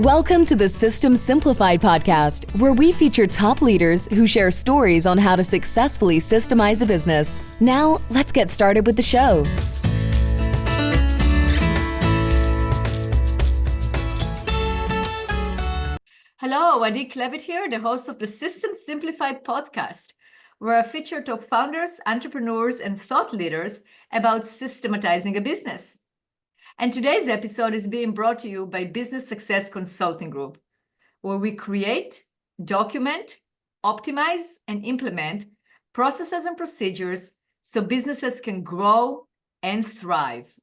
Welcome to the System Simplified podcast, where we feature top leaders who share stories on how to successfully systemize a business. Now, let's get started with the show. Hello, Adi Klevit here, the host of the System Simplified podcast, where I feature top founders, entrepreneurs, and thought leaders about systematizing a business. And today's episode is being brought to you by Business Success Consulting Group, where we create, document, optimize, and implement processes and procedures so businesses can grow and thrive.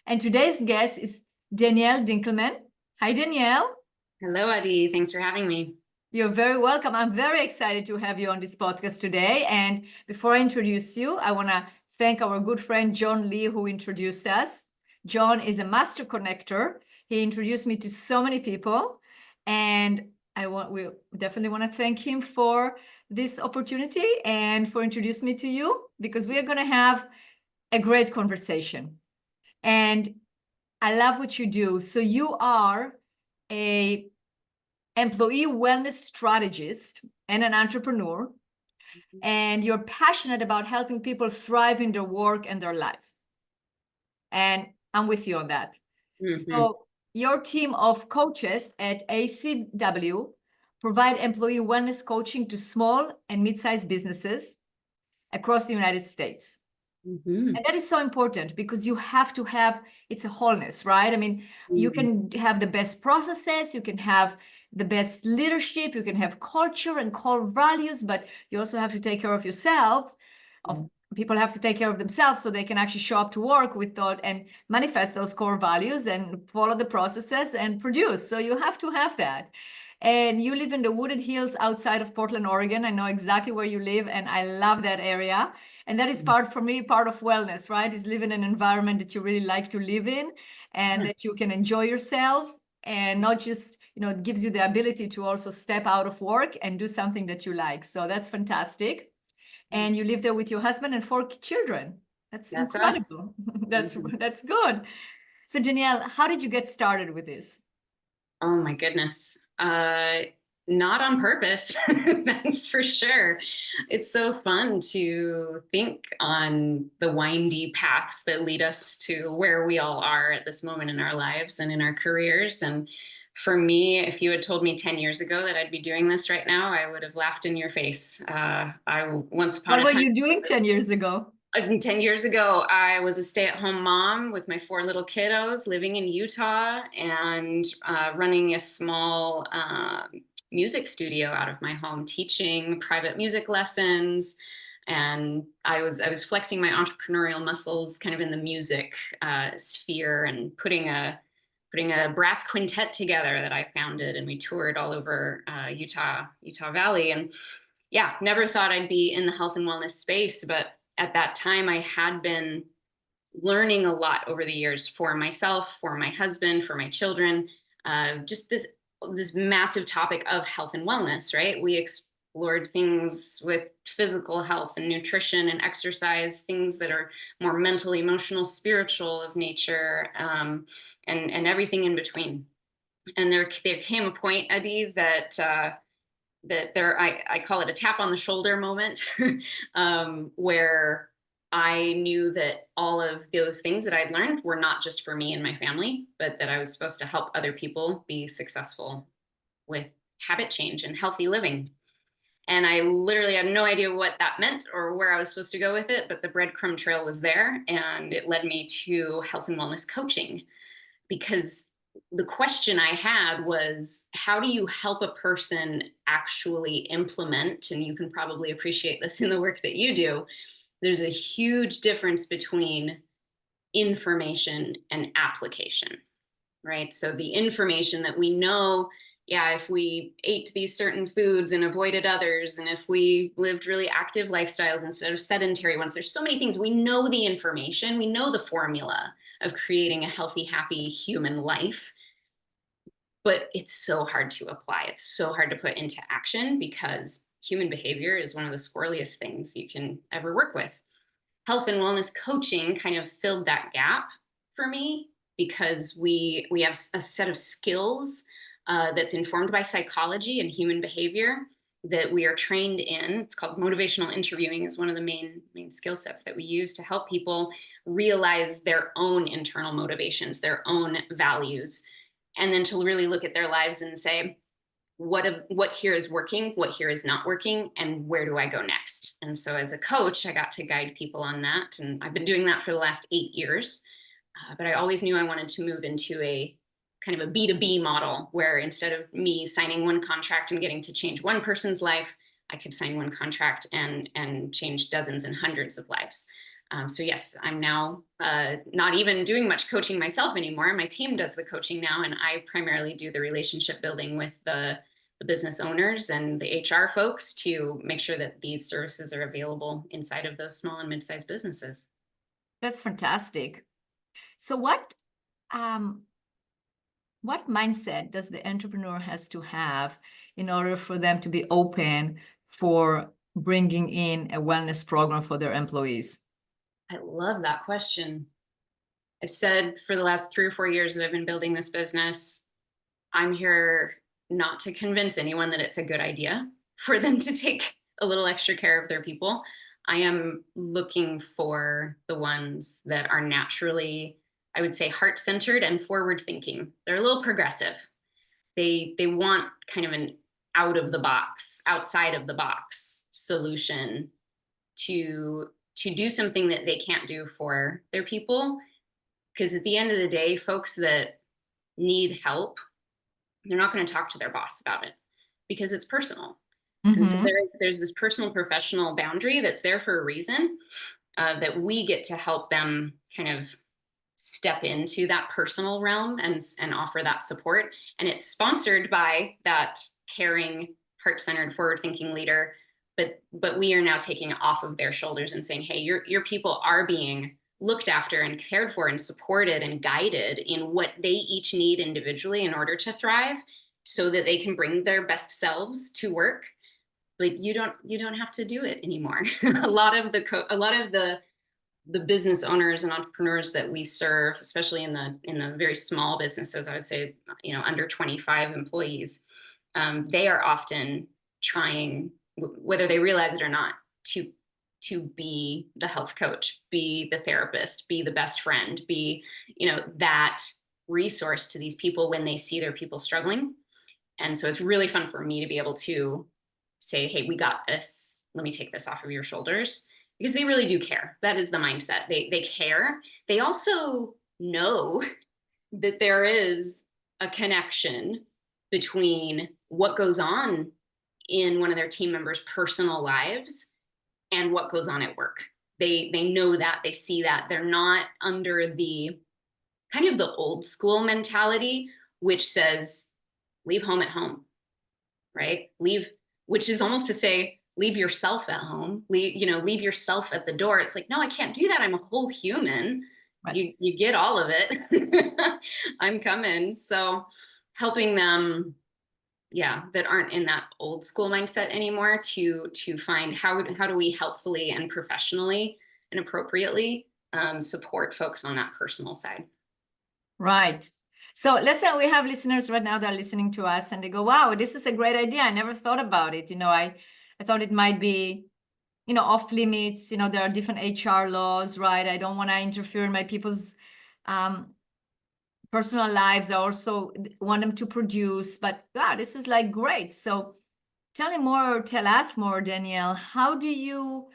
And today's guest is Danielle Dinkelman. Hi, Danielle. Hello, Adi. Thanks for having me. You're very welcome. I'm very excited to have you on this podcast today. And before I introduce you, I want to thank our good friend John Lee, who introduced us. John is a master connector. He introduced me to so many people, and we definitely want to thank him for this opportunity and for introducing me to you, because we are going to have a great conversation. And I love what you do. So you are a employee wellness strategist and an entrepreneur, and you're passionate about helping people thrive in their work and their life. And I'm with you on that. So your team of coaches at ACW provide employee wellness coaching to small and mid-sized businesses across the United States. And that is so important, because you have to have, it's a wholeness, right? I mean, you can have the best processes, you can have the best leadership, you can have culture and core values, but you also have to take care of yourselves. People have to take care of themselves so they can actually show up to work with thought and manifest those core values and follow the processes and produce. So you have to have that. And you live in the wooded hills outside of Portland, Oregon. I know exactly where you live, and I love that area. And that is part of wellness, right? Is live in an environment that you really like to live in, and that you can enjoy yourself, and not just, it gives you the ability to also step out of work and do something that you like. So that's fantastic. And you live there with your husband and 4 children. That's incredible. That's good. So Danielle, how did you get started with this? Oh my goodness. Not on purpose, that's for sure. It's so fun to think on the windy paths that lead us to where we all are at this moment in our lives and in our careers. And for me, if you had told me 10 years ago that I'd be doing this right now, I would have laughed in your face. What were you doing 10 years ago? 10 years ago, I was a stay-at-home mom with my 4 little kiddos, living in Utah, and running a small music studio out of my home, teaching private music lessons. And I was flexing my entrepreneurial muscles kind of in the music sphere, and putting a brass quintet together that I founded, and we toured all over Utah Valley. And yeah, never thought I'd be in the health and wellness space, but at that time I had been learning a lot over the years for myself, for my husband, for my children, just this massive topic of health and wellness, right? We explored things with physical health and nutrition and exercise, things that are more mental, emotional, spiritual of nature, and everything in between. And there came a point, Adi, that I call it a tap on the shoulder moment, where I knew that all of those things that I'd learned were not just for me and my family, but that I was supposed to help other people be successful with habit change and healthy living. And I literally had no idea what that meant or where I was supposed to go with it, but the breadcrumb trail was there, and it led me to health and wellness coaching, because the question I had was, how do you help a person actually implement, and you can probably appreciate this in the work that you do, there's a huge difference between information and application, right? So the information that we know, if we ate these certain foods and avoided others, and if we lived really active lifestyles instead of sedentary ones, there's so many things. We know the information, we know the formula of creating a healthy, happy human life, but it's so hard to apply. It's so hard to put into action, because human behavior is one of the squirreliest things you can ever work with. Health and wellness coaching kind of filled that gap for me, because we have a set of skills that's informed by psychology and human behavior that we are trained in. It's called motivational interviewing, is one of the main skill sets that we use to help people realize their own internal motivations, their own values, and then to really look at their lives and say, what here is working, what here is not working, and where do I go next? And so as a coach, I got to guide people on that. And I've been doing that for the last 8 years. But I always knew I wanted to move into a kind of a B2B model, where instead of me signing one contract and getting to change one person's life, I could sign one contract and change dozens and hundreds of lives. So yes, I'm now not even doing much coaching myself anymore. My team does the coaching now, and I primarily do the relationship building with the business owners and the HR folks to make sure that these services are available inside of those small and mid-sized businesses. That's fantastic. So what mindset does the entrepreneur has to have in order for them to be open for bringing in a wellness program for their employees? I love that question. I've said for the last 3 or 4 years that I've been building this business, I'm here not to convince anyone that it's a good idea for them to take a little extra care of their people. I am looking for the ones that are naturally, I would say, heart-centered and forward-thinking. They're a little progressive. They want kind of an outside of the box solution to do something that they can't do for their people. Because at the end of the day, folks that need help, they're not going to talk to their boss about it because it's personal. And so there's this personal professional boundary that's there for a reason, that we get to help them kind of step into that personal realm and offer that support. And it's sponsored by that caring, heart-centered, forward-thinking leader. But we are now taking it off of their shoulders and saying, hey, your people are being looked after and cared for and supported and guided in what they each need individually in order to thrive, so that they can bring their best selves to work. But you don't have to do it anymore. A lot of the business owners and entrepreneurs that we serve, especially in the very small businesses, I would say, under 25 employees, they are often trying, whether they realize it or not, to be the health coach, be the therapist, be the best friend, be, that resource to these people when they see their people struggling. And so it's really fun for me to be able to say, hey, we got this. Let me take this off of your shoulders, because they really do care. That is the mindset. They care. They also know that there is a connection between what goes on in one of their team members' personal lives and what goes on at work. They know that, they see that. They're not under the kind of the old school mentality, which says, leave home at home, right? Which is almost to say, leave yourself at home, leave yourself at the door. It's like, no, I can't do that. I'm a whole human. Right. You get all of it. I'm coming. So helping them, that aren't in that old school mindset anymore, to find how do we helpfully and professionally and appropriately support folks on that personal side. Right. So let's say we have listeners right now that are listening to us and they go, wow, this is a great idea. I never thought about it. I thought it might be, off limits. There are different HR laws, right? I don't want to interfere in my people's personal lives. I also want them to produce, but wow, this is like great. So tell us more, Danielle. How do you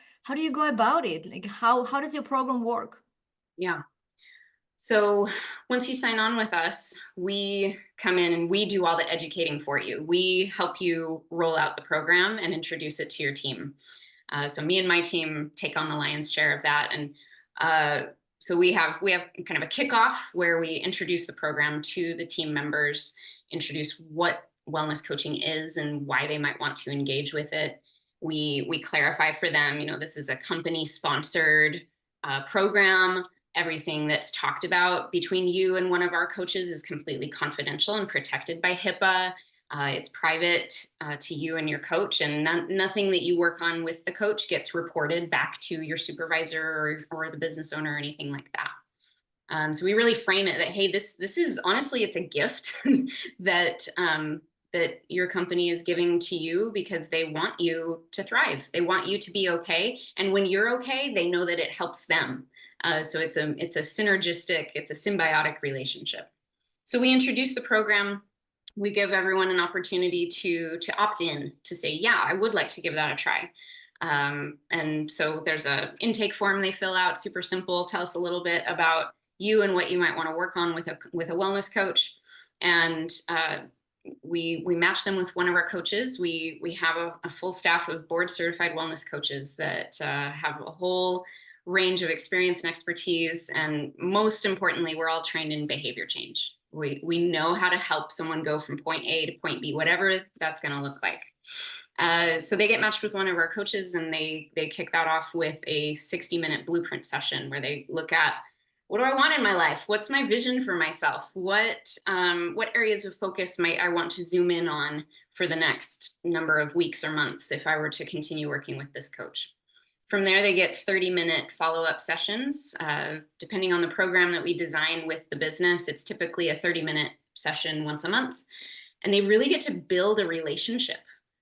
go about it? Like how does your program work? Yeah. So once you sign on with us, we come in and we do all the educating for you. We help you roll out the program and introduce it to your team. So me and my team take on the lion's share of that. And so we have kind of a kickoff where we introduce the program to the team members, introduce what wellness coaching is and why they might want to engage with it. We clarify for them, this is a company sponsored program. Everything that's talked about between you and one of our coaches is completely confidential and protected by HIPAA. It's private to you and your coach, and nothing that you work on with the coach gets reported back to your supervisor or the business owner or anything like that. So we really frame it that, hey, this is honestly, it's a gift that that your company is giving to you because they want you to thrive. They want you to be okay. And when you're okay, they know that it helps them. So it's a synergistic, it's a symbiotic relationship. So we introduce the program. We give everyone an opportunity to opt in, to say, yeah, I would like to give that a try. And so there's a intake form they fill out, super simple. Tell us a little bit about you and what you might want to work on with a wellness coach. And we match them with one of our coaches. We have a full staff of board certified wellness coaches that have a whole range of experience and expertise. And most importantly, we're all trained in behavior change. We know how to help someone go from point A to point B, whatever that's going to look like. So they get matched with one of our coaches, and they kick that off with a 60-minute blueprint session where they look at, what do I want in my life? What's my vision for myself? What areas of focus might I want to zoom in on for the next number of weeks or months if I were to continue working with this coach? From there, they get 30-minute follow-up sessions. Depending on the program that we design with the business, it's typically a 30-minute session once a month. And they really get to build a relationship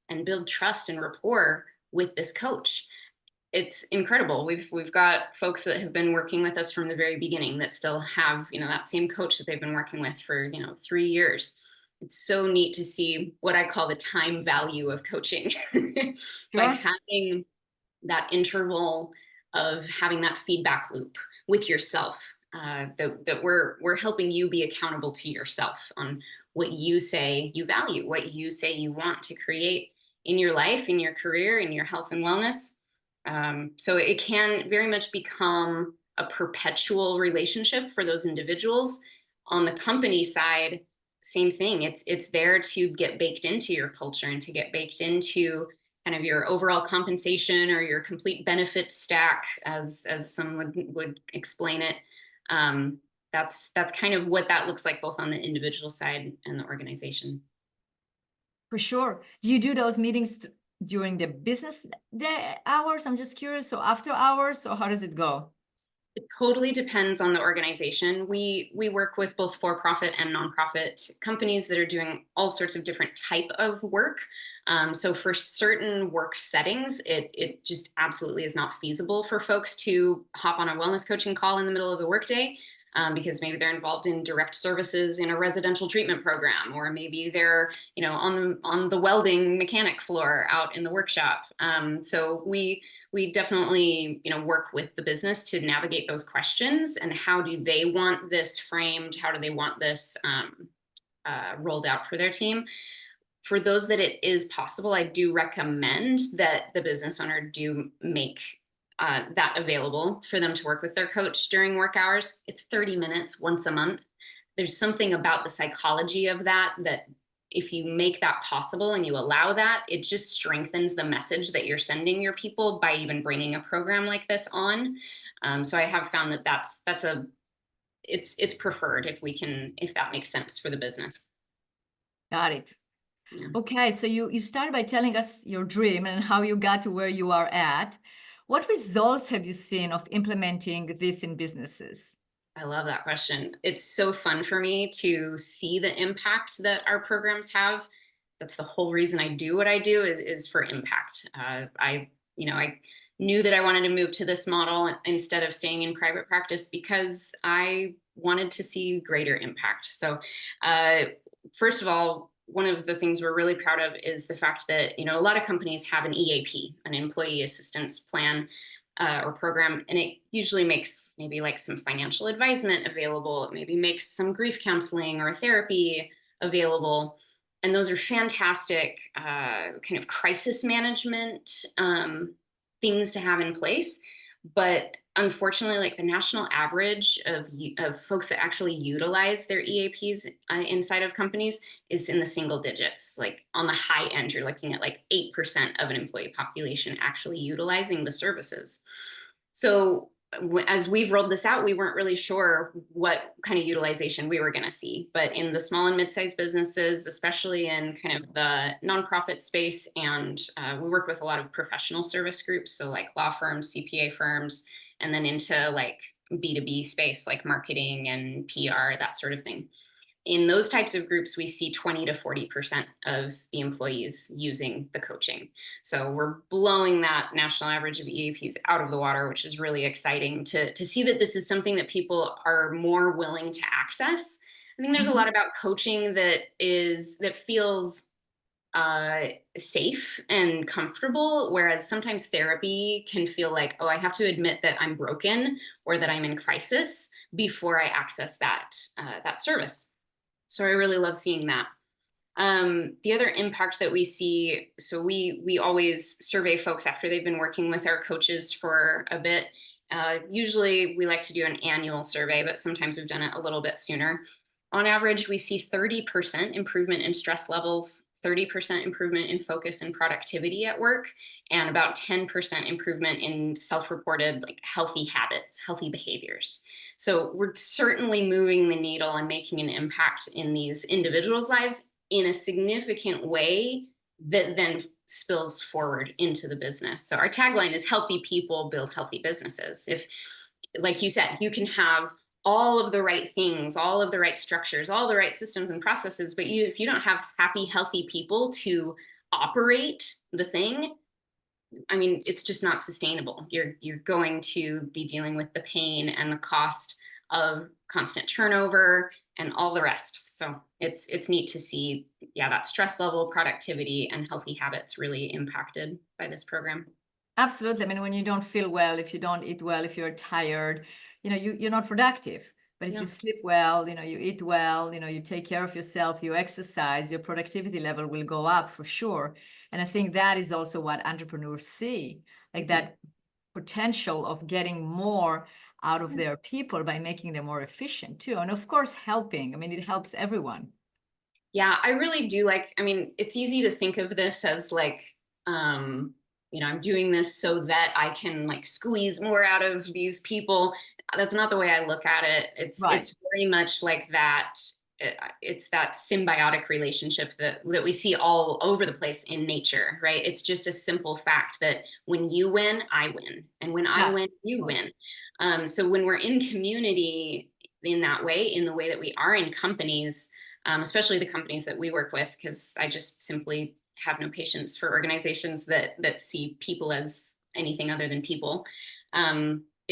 and build trust and rapport with this coach. It's incredible. We've got folks that have been working with us from the very beginning that still have, that same coach that they've been working with for, 3 years. It's so neat to see what I call the time value of coaching. By having that interval of having that feedback loop with yourself, that we're helping you be accountable to yourself on what you say you value, what you say you want to create in your life, in your career, in your health and wellness. So it can very much become a perpetual relationship for those individuals. On the company side, same thing. It's there to get baked into your culture and to get baked into kind of your overall compensation or your complete benefit stack, as some would explain it. That's kind of what that looks like, both on the individual side and the organization. For sure. Do you do those meetings during the business day hours? I'm just curious. So after hours, or how does it go? It totally depends on the organization. We work with both for-profit and nonprofit companies that are doing all sorts of different type of work. So for certain work settings, it just absolutely is not feasible for folks to hop on a wellness coaching call in the middle of the workday. Because maybe they're involved in direct services in a residential treatment program, or maybe they're, on the welding mechanic floor out in the workshop. So we definitely, work with the business to navigate those questions and how do they want this framed? How do they want this rolled out for their team? For those that it is possible, I do recommend that the business owner do make that available for them to work with their coach during work hours. It's 30 minutes once a month. There's something about the psychology of that if you make that possible and you allow that, it just strengthens the message that you're sending your people by even bringing a program like this on. So I have found that it's preferred if that makes sense for the business. Got it. Yeah. Okay, so you started by telling us your dream and how you got to where you are at. What results have you seen of implementing this in businesses? I love that question. It's so fun for me to see the impact that our programs have. That's the whole reason I do what I do is for impact. I knew that I wanted to move to this model instead of staying in private practice because I wanted to see greater impact. So first of all, one of the things we're really proud of is the fact that, a lot of companies have an EAP, an employee assistance plan or program, and it usually makes maybe like some financial advisement available. It maybe makes some grief counseling or therapy available. And those are fantastic kind of crisis management things to have in place. But unfortunately, like the national average of folks that actually utilize their EAPs inside of companies is in the single digits. Like on the high end, you're looking at like 8% of an employee population actually utilizing the services. So as we've rolled this out, we weren't really sure what kind of utilization we were going to see. But in the small and mid-sized businesses, especially in kind of the nonprofit space, and we work with a lot of professional service groups, so like law firms, CPA firms, and then into like B2B space, like marketing and PR, that sort of thing. In those types of groups, we see 20 to 40% of the employees using the coaching. So we're blowing that national average of EAPs out of the water, which is really exciting to see that this is something that people are more willing to access. I think there's a lot about coaching that feels safe and comfortable, whereas sometimes therapy can feel like, oh, I have to admit that I'm broken or that I'm in crisis before I access that service. So I really love seeing that. The other impact that we see, so we always survey folks after they've been working with our coaches for a bit. Usually we like to do an annual survey, but sometimes we've done it a little bit sooner. On average, we see 30% improvement in stress levels, 30% improvement in focus and productivity at work, and about 10% improvement in self-reported like healthy habits, healthy behaviors. So we're certainly moving the needle and making an impact in these individuals' lives in a significant way that then spills forward into the business. So our tagline is healthy people build healthy businesses. If, like you said, you can have all of the right things, all of the right structures, all the right systems and processes, but if you don't have happy, healthy people to operate the thing, I mean, it's just not sustainable. You're going to be dealing with the pain and the cost of constant turnover and all the rest. So it's neat to see, that stress level, productivity, and healthy habits really impacted by this program. Absolutely. I mean, when you don't feel well, if you don't eat well, if you're tired, you're not productive. But if you sleep well, you eat well, you take care of yourself, you exercise, your productivity level will go up for sure. And I think that is also what entrepreneurs see, like that potential of getting more out of their people by making them more efficient too. And of course, helping. I mean, it helps everyone. Yeah, I really do it's easy to think of this as like, I'm doing this so that I can like squeeze more out of these people. That's not the way I look at it. It's very much like that. It's that symbiotic relationship that we see all over the place in nature, right? It's just a simple fact that when you win, I win. And when I win, you win. So when we're in community in that way, in the way that we are in companies, especially the companies that we work with, because I just simply have no patience for organizations that see people as anything other than people.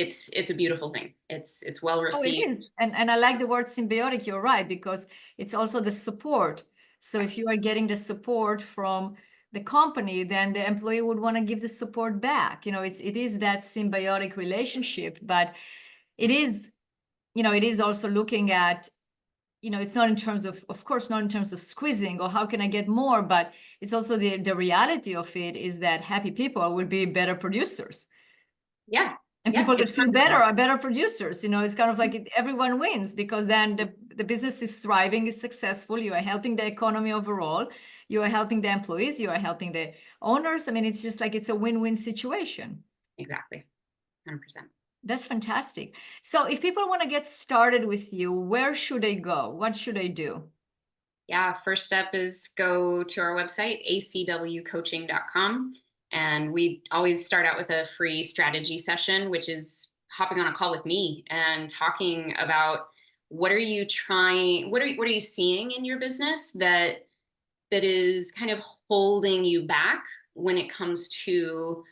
It's a beautiful thing. It's well received. Oh, it is. And I like the word symbiotic. You're right, because it's also the support. So if you are getting the support from the company, then the employee would want to give the support back. It is that symbiotic relationship, but it is, it is also looking at, it's not in terms of course, not in terms of squeezing or how can I get more, but it's also the reality of it is that happy people will be better producers. Yeah. And people that feel better are better producers. It's kind of like everyone wins, because then the business is thriving, is successful. You are helping the economy overall. You are helping the employees. You are helping the owners. I mean, it's just like it's a win-win situation. Exactly. 100%. That's fantastic. So if people want to get started with you, where should they go? What should they do? Yeah, first step is go to our website, acwcoaching.com. And we always start out with a free strategy session, which is hopping on a call with me and talking about what are you seeing in your business that is kind of holding you back when it comes to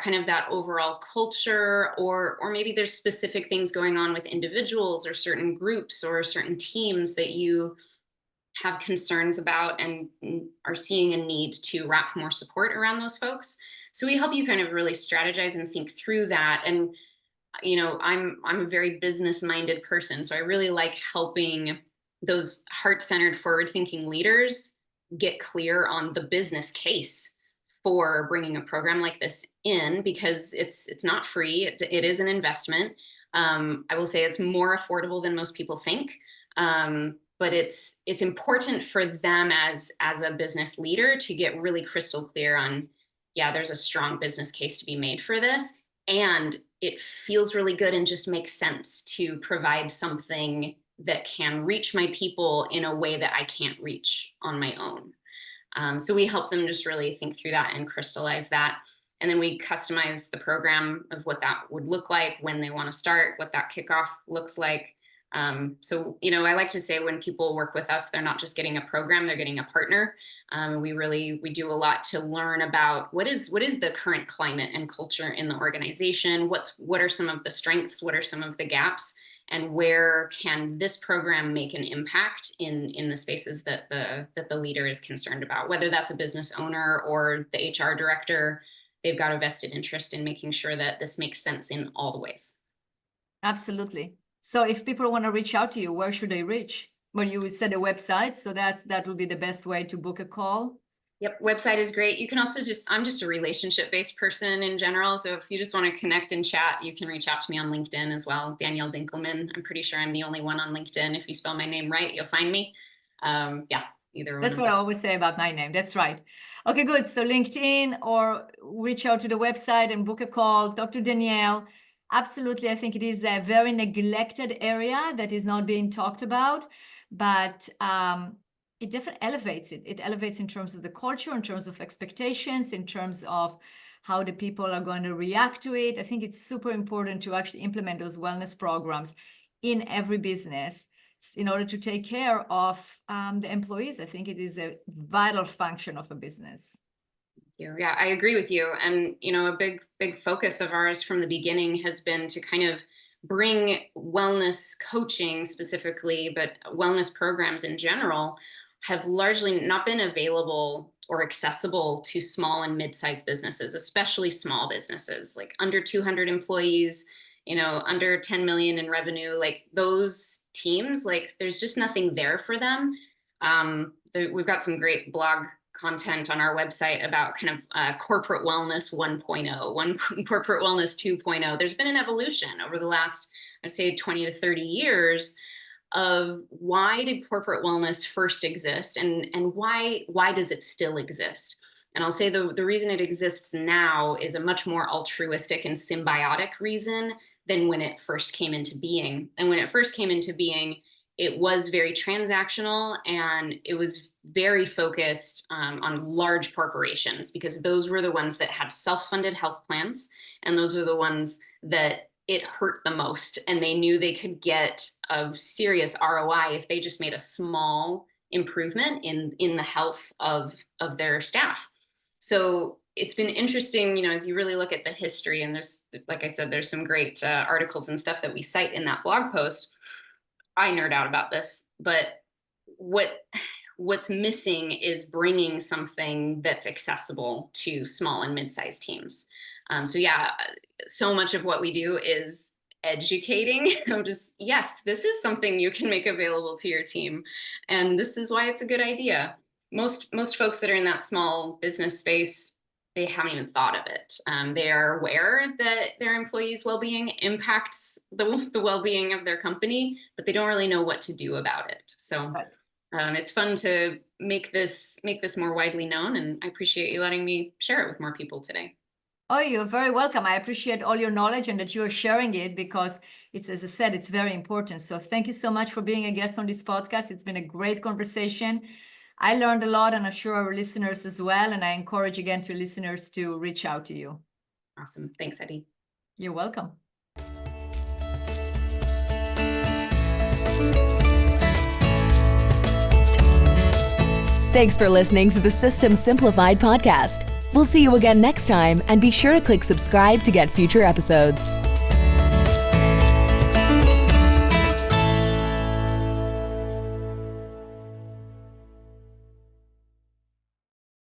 kind of that overall culture, or maybe there's specific things going on with individuals or certain groups or certain teams that you have concerns about and are seeing a need to wrap more support around those folks. So we help you kind of really strategize and think through that. And, I'm a very business-minded person. So I really like helping those heart-centered, forward-thinking leaders get clear on the business case for bringing a program like this in, because it's not free. It is an investment. I will say it's more affordable than most people think. But it's important for them as a business leader to get really crystal clear on, there's a strong business case to be made for this. And it feels really good and just makes sense to provide something that can reach my people in a way that I can't reach on my own. So we help them just really think through that and crystallize that. And then we customize the program of what that would look like, when they want to start, what that kickoff looks like. So, I like to say when people work with us, they're not just getting a program, they're getting a partner. We do a lot to learn about what is the current climate and culture in the organization. What are some of the strengths? What are some of the gaps? And where can this program make an impact in the spaces that the leader is concerned about, whether that's a business owner or the HR director. They've got a vested interest in making sure that this makes sense in all the ways. Absolutely. So if people want to reach out to you, where should they reach? Well, you said a website, so that would be the best way to book a call. Yep, website is great. You can also I'm just a relationship-based person in general. So if you just want to connect and chat, you can reach out to me on LinkedIn as well. Danielle Dinkelman. I'm pretty sure I'm the only one on LinkedIn. If you spell my name right, you'll find me. Either one. That's what I always say about my name. That's right. Okay, good. So LinkedIn, or reach out to the website and book a call, talk to Danielle. Absolutely. I think it is a very neglected area that is not being talked about, but it definitely elevates it. It elevates in terms of the culture, in terms of expectations, in terms of how the people are going to react to it. I think it's super important to actually implement those wellness programs in every business in order to take care of the employees. I think it is a vital function of a business. Yeah, I agree with you. And, a big focus of ours from the beginning has been to kind of bring wellness coaching specifically, but wellness programs in general have largely not been available or accessible to small and mid-sized businesses, especially small businesses, like under 200 employees, under 10 million in revenue. Like those teams, like there's just nothing there for them. We've got some great blog content on our website about kind of corporate wellness 1.0, corporate wellness 2.0. There's been an evolution over the last, I'd say 20 to 30 years of why did corporate wellness first exist, and why does it still exist? And I'll say the reason it exists now is a much more altruistic and symbiotic reason than when it first came into being. And when it first came into being, it was very transactional, and it was very focused on large corporations, because those were the ones that had self-funded health plans, and those are the ones that it hurt the most, and they knew they could get a serious ROI if they just made a small improvement in the health of their staff. So it's been interesting, as you really look at the history, and there's, like I said, there's some great articles and stuff that we cite in that blog post. I nerd out about this, but what's missing is bringing something that's accessible to small and mid-sized teams. So much of what we do is educating. Yes, this is something you can make available to your team, and this is why it's a good idea. Most folks that are in that small business space, they haven't even thought of it. They are aware that their employees' well-being impacts the well-being of their company, but they don't really know what to do about it. So it's fun to make this more widely known, and I appreciate you letting me share it with more people today. Oh, you're very welcome. I appreciate all your knowledge and that you are sharing it, because it's, as I said, it's very important. So thank you so much for being a guest on this podcast. It's been a great conversation. I learned a lot, and I'm sure our listeners as well. And I encourage again to listeners to reach out to you. Awesome. Thanks, Eddie. You're welcome. Thanks for listening to the System Simplified podcast. We'll see you again next time, and be sure to click subscribe to get future episodes.